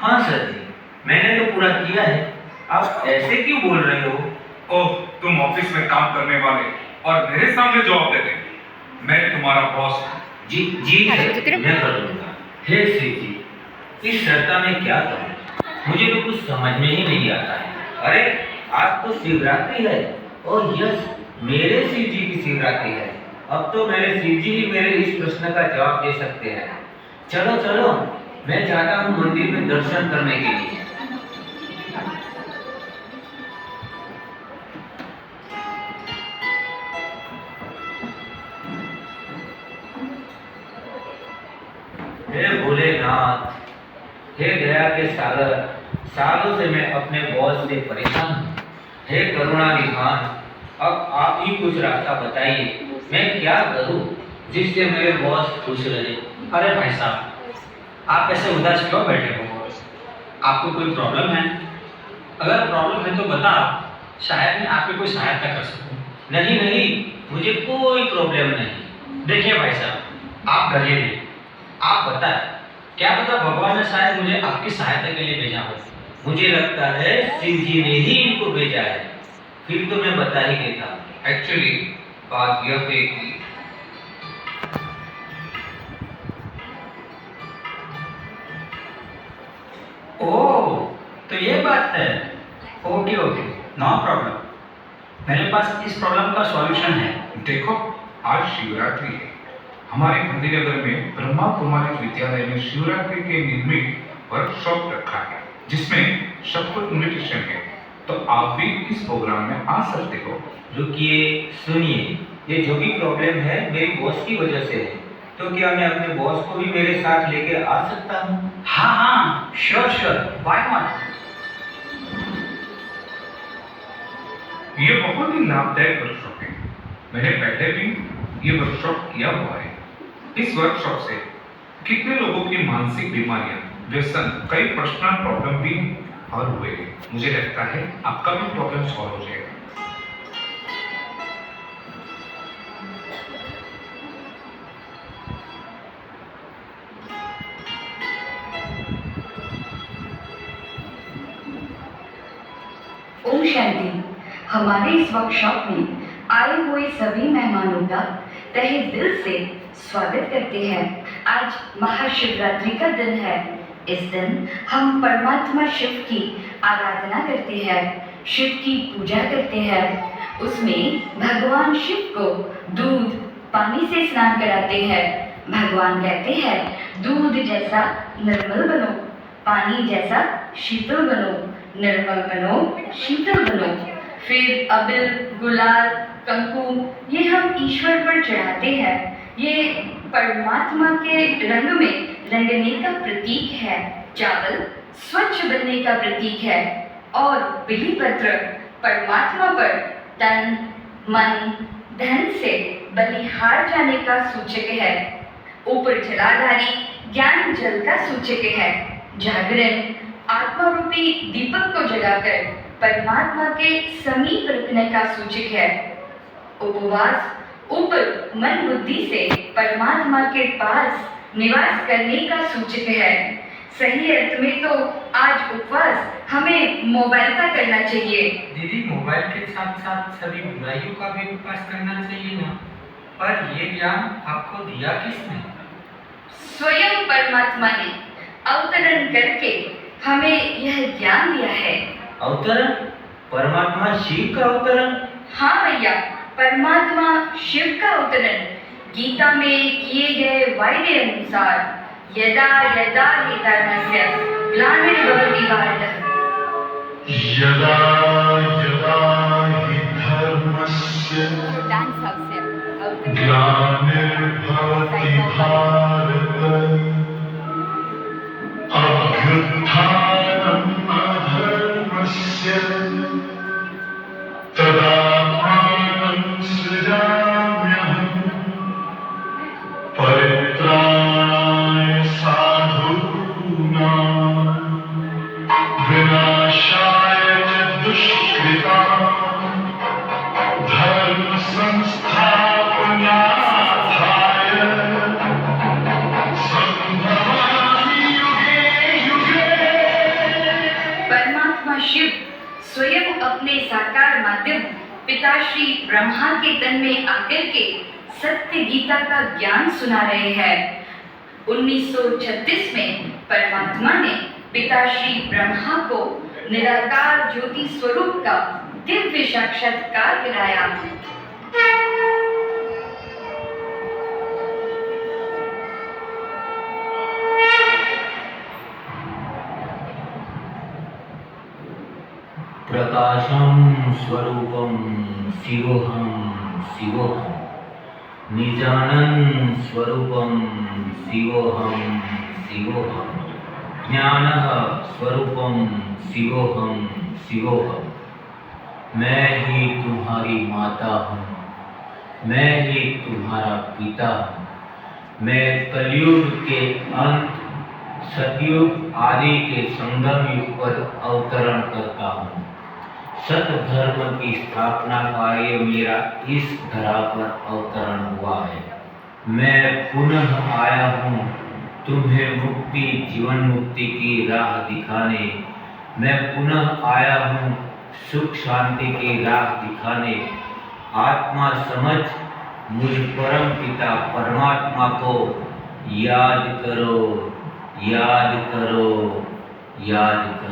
हाँ सर जी, मैंने तो पूरा किया है। आप ऐसे क्यों बोल रहे हो? ओह, तुम ऑफिस में काम करने वाले और मेरे सामने जवाब देते। मैं तुम्हारा बॉस हूँ। जी जी सर, मैं कर लूँगा। हे श्री जी, इस श्रद्धा में क्या करूँ? मुझे तो कुछ समझ में ही नहीं आता है। अरे, आज तो शिवरात्रि है और यस, मेरे शिव जी की शिवरात्रि है। अब तो मेरे शिव जी ही मेरे इस प्रश्न का जवाब दे सकते हैं। चलो चलो, मैं जाता हूँ मंदिर में दर्शन करने के लिए। हे भोलेनाथ, हे दया के सागर, सालों से मैं अपने बॉस से परेशान हूँ। हे करुणा निधान, अब आप ही कुछ रास्ता बताइए। मैं क्या करूँ जिससे मेरे बॉस खुश रहे? अरे भाई साहब, आप ऐसे उदास क्यों बैठे हो? आपको कोई प्रॉब्लम है? अगर प्रॉब्लम है तो बता, शायद मैं आपकी कोई सहायता कर सकूं। नहीं नहीं, मुझे कोई प्रॉब्लम नहीं। देखिए भाई साहब, आप डरिए नहीं। आप बताएं, क्या पता भगवान ने शायद मुझे आपकी सहायता के लिए भेजा हो। मुझे लगता है शिव जी ने ही इनको भेजा है। फिर तो मैं बता ही देता। एक्चुअली बात यह है कि ओह, तो ये बात है। Okay okay, no problem. मेरे पास इस प्रॉब्लम का सॉल्यूशन है। देखो, आज शिवरात्रि है। हमारे गांधीनगर में ब्रह्मा कुमारी विद्यालय में शिवरात्रि के निर्मित वर्कशॉप रखा है, जिसमें सबको इन्विटेशन है। तो आप भी इस प्रोग्राम में आ सकते हो। रुकिए, सुनिए, ये जो भी प्रॉब्लम है मेरी बॉस की वजह से है। तो क्या मैं अपने बॉस को भी मेरे साथ लेके आ सकता हूँ? हाँ हाँ, श्योर श्योर, व्हाई नॉट। ये बहुत ही लाभदायक वर्कशॉप है। मैंने पहले भी ये वर्कशॉप किया हुआ है। इस वर्कशॉप से कितने लोगों की मानसिक बीमारियां, व्यसन, कई पर्सनल प्रॉब्लम भी हल हुए हैं। मुझे लगता है आपका भी प्रॉब्लम सॉल्व हो जाएगा। ओम शांति। हमारे इस वर्कशॉप में आए हुए सभी मेहमानों का तहे दिल से स्वागत करते हैं। आज महाशिवरात्रि का दिन है। इस दिन हम परमात्मा शिव की आराधना करते हैं, शिव की पूजा करते हैं। उसमें भगवान शिव को दूध पानी से स्नान कराते हैं। भगवान कहते हैं, दूध जैसा निर्मल बनो, पानी जैसा शीतल बनो, निर्मल बनो, शीतल बनो। फिर अबिल, गुलाल, कंकु ये हम ईश्वर पर चढ़ाते हैं। ये परमात्मा के रंग में रंगने का प्रतीक है। चावल स्वच्छ बनने का प्रतीक है और बिली पत्र परमात्मा पर तन, मन, धन से बलिहार जाने का सूचक है। ऊपर जलाधारी ज्ञान जल का सूचक है। जागरण आत्मा रूपी दीपक को जलाकर परमात्मा के समीप रखने का सूचक है। उपवास ऊपर मन बुद्धि से परमात्मा के पास निवास करने का सूचक है। सही अर्थ में तो आज उपवास हमें मोबाइल का करना चाहिए। दीदी, मोबाइल के साथ साथ सभी बुराइयों का भी उपवास करना चाहिए ना? पर ये ज्ञान आपको दिया किसने? स्वयं परमात्मा ने अवतरण करके हमें यह ज्ञान दिया है। अवतरण? परमात्मा शिव का अवतरण? हाँ भैया, परमात्मा शिव का अवतरण गीता में किए गए वायदे अनुसार यदा यदा हि धर्मस्य ग्लानिर्भवति भारतः, यदा यदा हि धर्मस्य ग्लानिर्भवति भारत अभ्युत्थानम् अधर्मस्य तदात्मानं सृजाम्यहम् परित्राणाय साधूनां विनाशाय च दुष्कृतां धर्म संस्थापनार्थाय अपने साकार माध्यम पिताश्री ब्रह्मा के तन में आकर के सत्य गीता का ज्ञान सुना रहे हैं। 1936 में परमात्मा ने पिताश्री ब्रह्मा को निराकार ज्योति स्वरूप का दिव्य साक्षात्कार कराया। प्रकाशम स्वरूपम शिवोहम शिवोहम निजानन स्वरूपम शिवोहम शिवोहम ज्ञानः स्वरूपम शिवोहम शिवोहम। मैं ही तुम्हारी माता हूँ, मैं ही तुम्हारा पिता हूँ। मैं कलयुग के अंत सतयुग आदि के संगम युग पर अवतरण करता हूँ। सत धर्म की स्थापना कार्य मेरा इस धरा पर अवतरण हुआ है। मैं पुनः आया हूँ तुम्हें मुक्ति जीवन मुक्ति की राह दिखाने। मैं पुनः आया हूँ सुख शांति की राह दिखाने। आत्मा समझ मुझ परम पिता परमात्मा को याद करो, याद करो, याद करो।